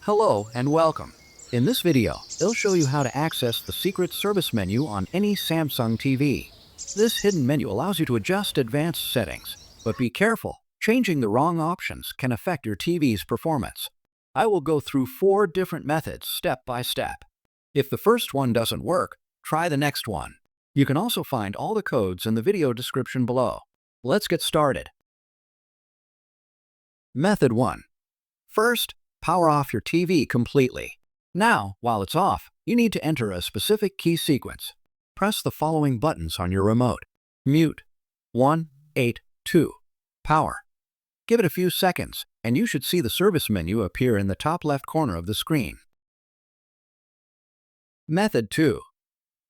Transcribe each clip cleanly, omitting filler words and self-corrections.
Hello and welcome. In this video, I'll show you how to access the secret service menu on any Samsung TV. This hidden menu allows you to adjust advanced settings, but be careful, changing the wrong options can affect your TV's performance. I will go through 4 different methods step by step. If the first one doesn't work, try the next one. You can also find all the codes in the video description below. Let's get started. Method 1. First, power off your TV completely. Now, while it's off, you need to enter a specific key sequence. Press the following buttons on your remote. Mute, 1, 8, 2. Power. Give it a few seconds, and you should see the service menu appear in the top left corner of the screen. Method 2.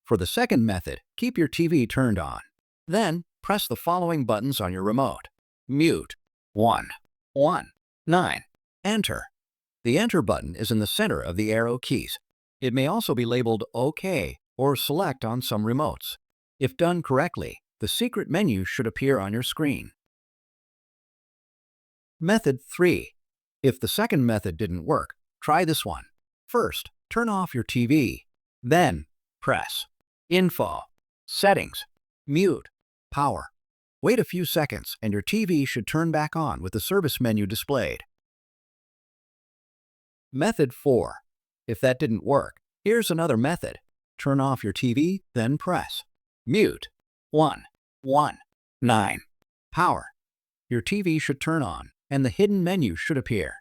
For the second method, keep your TV turned on. Then, press the following buttons on your remote. Mute, 1, 1, 9. Enter. The Enter button is in the center of the arrow keys. It may also be labeled OK or Select on some remotes. If done correctly, the secret menu should appear on your screen. Method 3. If the second method didn't work, try this one. First, turn off your TV. Then, press Info, Settings, Mute, Power. Wait a few seconds and your TV should turn back on with the service menu displayed. Method 4. If that didn't work, here's another method. Turn off your TV, then press Mute, 1, 1, 9. Power. Your TV should turn on, and the hidden menu should appear.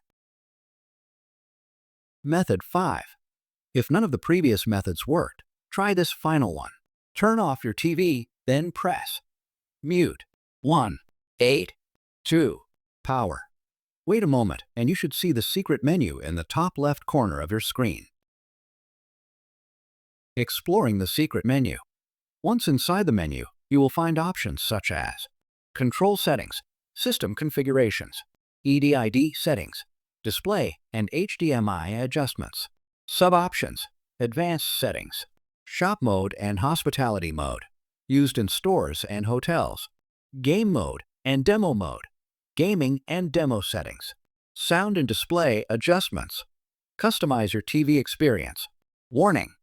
Method 5. If none of the previous methods worked, try this final one. Turn off your TV, then press Mute, 1, 8, 2. Power. Wait a moment, and you should see the secret menu in the top left corner of your screen. Exploring the secret menu. Once inside the menu, you will find options such as Control Settings, System Configurations, EDID Settings, Display and HDMI Adjustments, Sub-options, Advanced Settings, Shop Mode and Hospitality Mode, used in stores and hotels, Game Mode and Demo Mode, Gaming and Demo Settings, Sound and Display Adjustments. Customize your TV experience. Warning: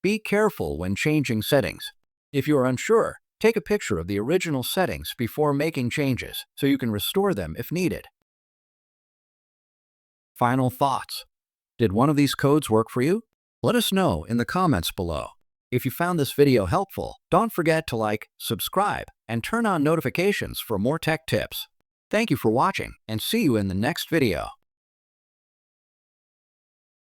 be careful when changing settings. If you are unsure, take a picture of the original settings before making changes so you can restore them if needed. Final thoughts. Did one of these codes work for you? Let us know in the comments below. If you found this video helpful, don't forget to like, subscribe, and turn on notifications for more tech tips. Thank you for watching, and see you in the next video.